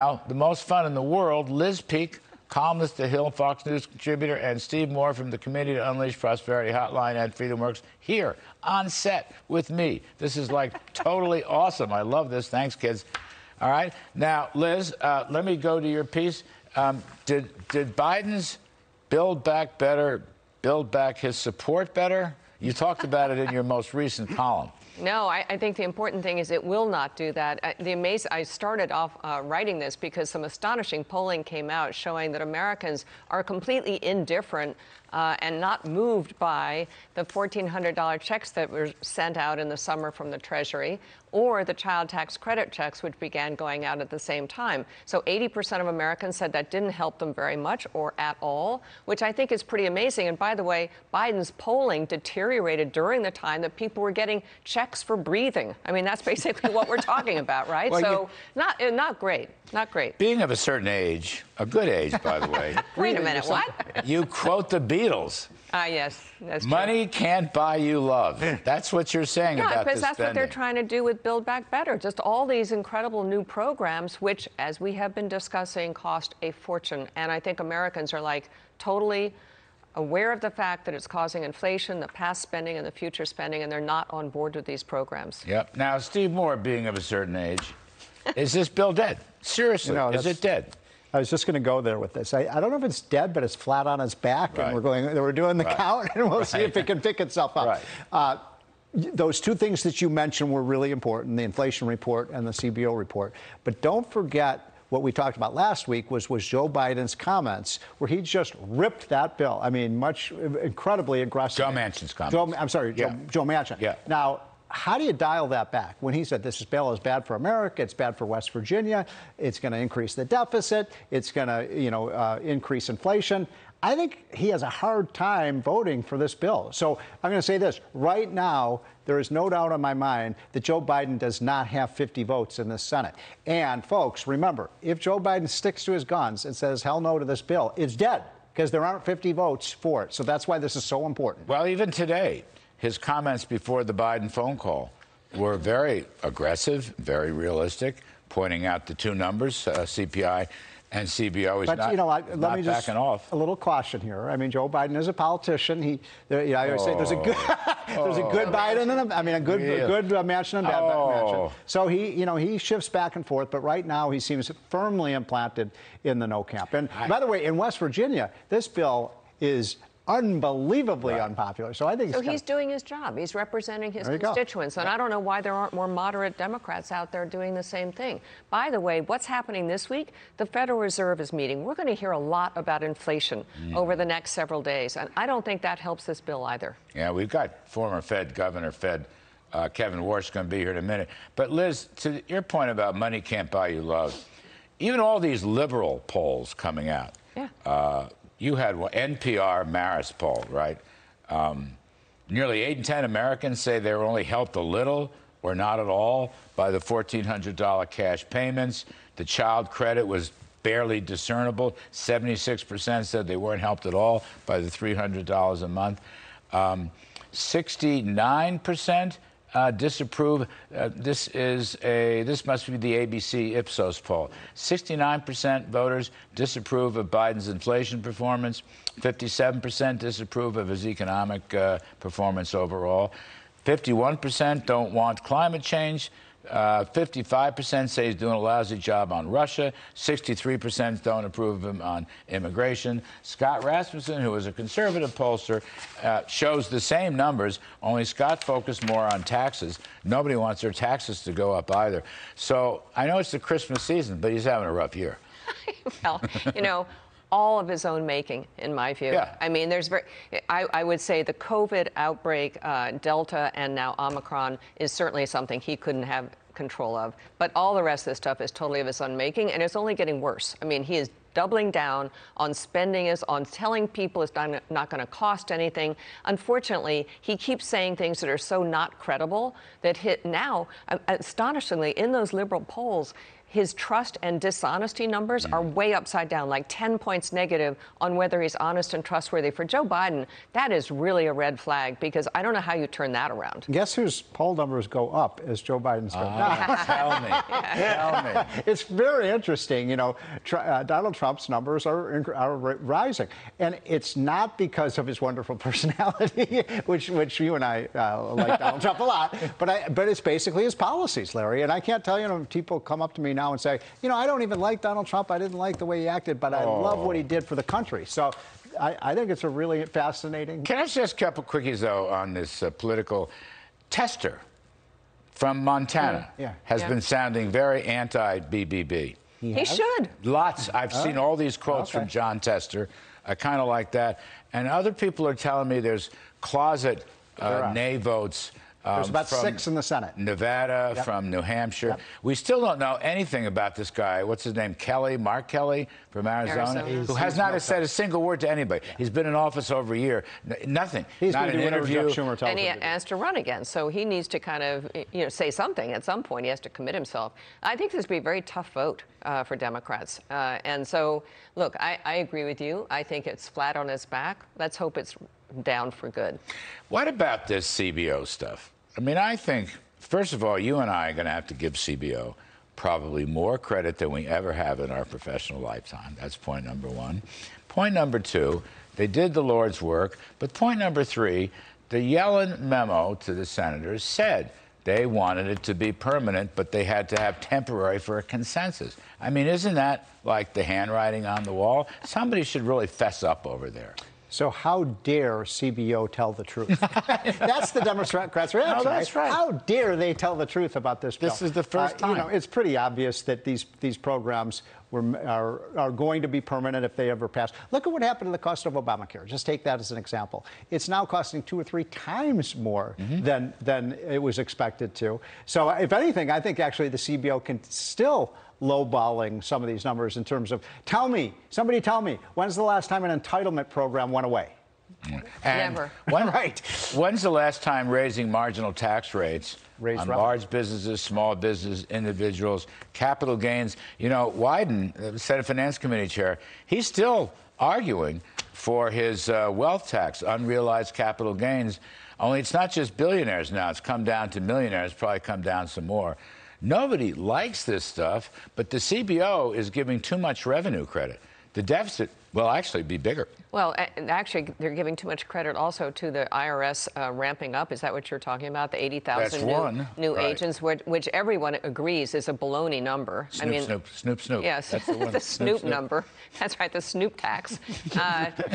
Now, the most fun in the world, Liz Peek, columnist at The Hill, Fox News contributor, and Steve Moore from the Committee to Unleash Prosperity Hotline and FreedomWorks here on set with me. This is like totally awesome. I love this. Thanks, kids. All right. Now, Liz, let me go to your piece. Did Biden's Build Back Better build back his support better? You talked about it in your most recent column. No, I think the important thing is it will not do that. I started off writing this because some astonishing polling came out showing that Americans are completely indifferent and not moved by the $1,400 checks that were sent out in the summer from the Treasury or the child tax credit checks, which began going out at the same time. So 80% of Americans said that didn't help them very much or at all, which I think is pretty amazing. And by the way, Biden's polling deteriorated during the time that people were getting checks for breathing. I mean, that's basically what we're talking about, right? Well, so not great. Not great. Being of a certain age, a good age, by the way. Wait a minute, what? You quote the Beatles. Yes, that's true. Money can't buy you love. That's what you're saying about this because that's spending. what they're trying to do with Build Back Better. Just all these incredible new programs, which, as we have been discussing, cost a fortune. And I think Americans are like totally aware of the fact that it's causing inflation, the past spending and the future spending, and they're not on board with these programs. Yep. Now, Steve Moore, being of a certain age, is this bill dead? Seriously, is it dead? I was just going to go there with this. I don't know if it's dead, but it's flat on its back, and we're doing the count, and we'll see if it can pick itself up. Those two things that you mentioned were really important, the inflation report and the CBO report. But don't forget what we talked about last week was Joe Biden's comments, where he just ripped that bill. I mean, incredibly aggressive. Joe Manchin's comments. Joe Manchin. Yeah. Now, how do you dial that back? When he said this bill is bad for America, it's bad for West Virginia, it's going to increase the deficit, it's going to, increase inflation. I think he has a hard time voting for this bill. So I'm going to say this. Right now, there is no doubt in my mind that Joe Biden does not have 50 votes in the Senate. And, folks, remember, if Joe Biden sticks to his guns and says hell no to this bill, it's dead because there aren't 50 votes for it. So that's why this is so important. Well, even today, his comments before the Biden phone call were very aggressive, very realistic, pointing out the two numbers, CPI and CBO. He's let me just backing off. A little caution here. I mean, Joe Biden is a politician. I always say there's a good, Biden and a good Manchin and bad Manchin. So he shifts back and forth. But right now, he seems firmly implanted in the no camp. And by the way, in West Virginia, this bill is unbelievably unpopular. So I think he's doing his job. He's representing his constituents. And I don't know why there aren't more moderate Democrats out there doing the same thing. By the way, what's happening this week? The Federal Reserve is meeting. We're going to hear a lot about inflation over the next several days. And I don't think that helps this bill either. Yeah, we've got former Governor Kevin Warsh going to be here in a minute. But Liz, to your point about money can't buy you love, even all these liberal polls coming out. Yeah. You had NPR Marist poll, right? Nearly 8 in 10 Americans say they were only helped a little or not at all by the $1,400 cash payments. The child credit was barely discernible. 76% said they weren't helped at all by the $300 a month. 69% disapprove. This must be the ABC Ipsos poll. 69% voters disapprove of Biden's inflation performance. 57% disapprove of his economic performance overall. 51% don't want climate change. 55% say he's doing a lousy job on Russia. 63% don't approve of him on immigration. Scott Rasmussen, who is a conservative pollster, shows the same numbers, only Scott focused more on taxes. Nobody wants their taxes to go up either. So I know it's the Christmas season, but he's having a rough year. Well, all of his own making, in my view. Yeah. I mean, I would say the COVID outbreak, Delta and now Omicron, is certainly something he couldn't have control of. But all the rest of this stuff is totally of his own making, and it's only getting worse. I mean, he is doubling down on spending, on telling people it's not going to cost anything. Unfortunately, he keeps saying things that are so not credible that now, astonishingly, in those liberal polls, his trust and dishonesty numbers are way upside down, like 10 points negative on whether he's honest and trustworthy. For Joe Biden, that is really a red flag, because I don't know how you turn that around. Guess whose poll numbers go up as Joe Biden's go down? Tell me. Tell me. It's very interesting. You know, Donald Trump's numbers are rising. And it's not because of his wonderful personality, which you and I like Donald Trump a lot, but it's basically his policies, Larry. And I can't tell you, people come up to me now and say, you know, I don't even like Donald Trump. I didn't like the way he acted, but I love what he did for the country. So I think it's a really fascinating. Can I just a couple quickies, though, on this political tester from Montana has been sounding very anti-BBB. He should. Lots. I've seen all these quotes from John Tester. I kind of like that. And other people are telling me there's closet nay votes. There's about 6 in the Senate. Nevada, from New Hampshire. We still don't know anything about this guy. What's his name? Mark Kelly from Arizona. Who has not said a single word to anybody. He's been in office over a year. Nothing. He's not an interview. And he has to run again. So he needs to kind of, say something at some point. He has to commit himself. I think this would be a very tough vote for Democrats. And so, look, I agree with you. I think it's flat on its back. Let's hope it's down for good. What about this CBO stuff? I mean, I think, first of all, you and I are going to have to give CBO probably more credit than we ever have in our professional lifetime. That's point number one. Point number two, they did the Lord's work. But point number three, the Yellen memo to the senators said they wanted it to be permanent, but they had to have temporary for a consensus. I mean, isn't that like the handwriting on the wall? Somebody should really fess up over there. So how dare CBO tell the truth? That's the Democrats' reaction. No, that's right. How dare they tell the truth about this bill? This is the first time. You know, it's pretty obvious that these programs are going to be permanent if they ever pass. Look at what happened to the cost of Obamacare. Just take that as an example. It's now costing 2 or 3 times more than it was expected to. So if anything, I think actually the CBO can still lowballing some of these numbers in terms of, somebody tell me, when's the last time an entitlement program went away? And never. When's the last time raising marginal tax rates on large businesses, small business, individuals, capital gains? You know, Wyden, the Senate Finance Committee chair, he's still arguing for his wealth tax, unrealized capital gains. Only it's not just billionaires now. It's come down to millionaires, probably come down some more. Nobody likes this stuff, but the CBO is giving too much revenue credit. The deficit will actually be bigger. Well, actually, they're giving too much credit also to the IRS ramping up. Is that what you're talking about? The 80,000 new agents, which everyone agrees is a baloney number. Snoop. Yes, that's the Snoop number. That's right, the Snoop tax.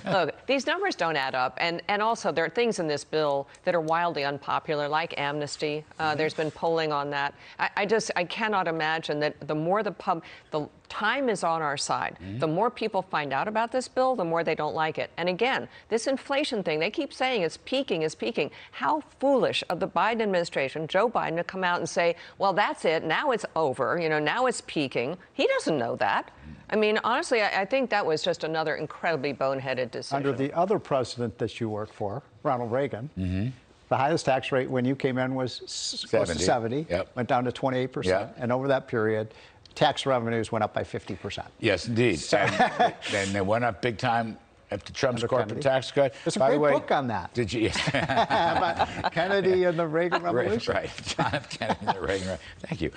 Look, these numbers don't add up. And also, there are things in this bill that are wildly unpopular, like amnesty. There's been polling on that. I cannot imagine that the more the time is on our side. The more people find out about this bill, the more they don't like it. And again, this inflation thing, they keep saying it's peaking. How foolish of the Biden administration, Joe Biden, to come out and say, well, that's it. Now it's over. Now it's peaking. He doesn't know that. I mean, honestly, I think that was just another incredibly boneheaded decision. Under the other president that you worked for, Ronald Reagan, the highest tax rate when you came in was 70. Went down to 28%. And over that period, tax revenues went up by 50%. Yes, indeed. And they went up big time after Trump's corporate tax cut. There's a great book on that. Did you? Yes. About Kennedy and the Reagan Revolution. Right. John F. Kennedy and the Reagan Revolution. Thank you.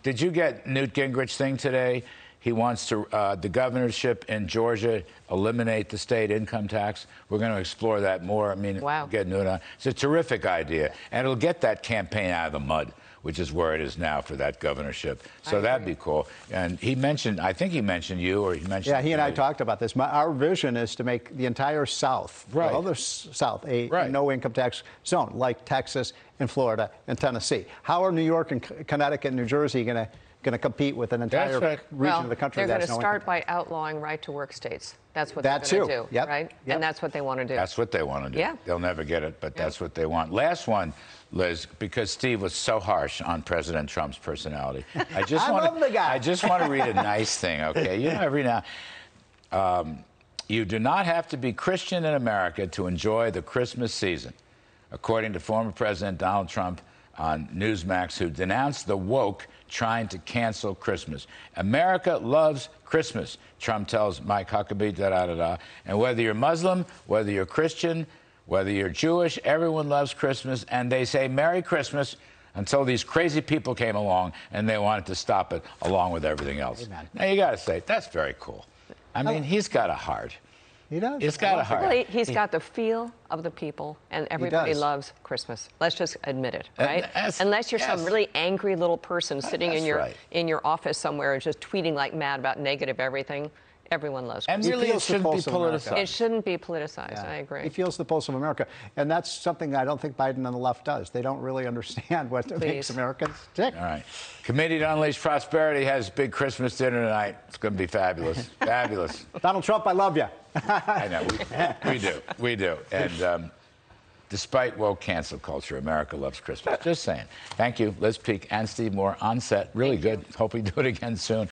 Did you get Newt Gingrich thing today? He wants to, the governorship in Georgia, eliminate the state income tax. We're going to explore that more. I mean, get Newt on. It's a terrific idea. And it'll get that campaign out of the mud, which is where it is now for that governorship. So that'd be cool. And he mentioned, I think he mentioned you, or he mentioned... Yeah, he and I talked about this. Our vision is to make the entire South, all the South, a no-income tax zone, like Texas and Florida and Tennessee. How are New York and Connecticut and New Jersey going to compete with an entire region of the country? They're going to start by outlawing right-to-work states. That's what they're going to do, right? And that's what they want to do. That's what they want to do. Yeah. They'll never get it, but that's what they want. Last one, Liz, because Steve was so harsh on President Trump's personality. I love the guy. I just want to read a nice thing, okay? Every now... you do not have to be Christian in America to enjoy the Christmas season, according to former President Donald Trump on Newsmax, who denounced the woke trying to cancel Christmas. America loves Christmas, Trump tells Mike Huckabee, da-da-da-da. And whether you're Muslim, whether you're Christian, whether you're Jewish, everyone loves Christmas, and they say Merry Christmas until these crazy people came along and they wanted to stop it along with everything else. Amen. Now, you got to say, that's very cool. I mean, he's got a heart. He does. He's got a heart. Well, he's got the feel of the people, and everybody loves Christmas. Let's just admit it, right? Unless you're some really angry little person sitting in your office somewhere and just tweeting like mad about negative everything. Everyone loves Christmas. And really, it shouldn't be politicized. It shouldn't be politicized. I agree. He feels the pulse of America. And that's something I don't think Biden on the left does. They don't really understand what makes Americans tick. All right. Committee to Unleash Prosperity has big Christmas dinner tonight. It's going to be fabulous. Fabulous. Donald Trump, I love you. I know. We do. We do. And despite woke cancel culture, America loves Christmas. Just saying. Thank you, Liz Peek and Steve Moore on set. Really good. Hope we do it again soon.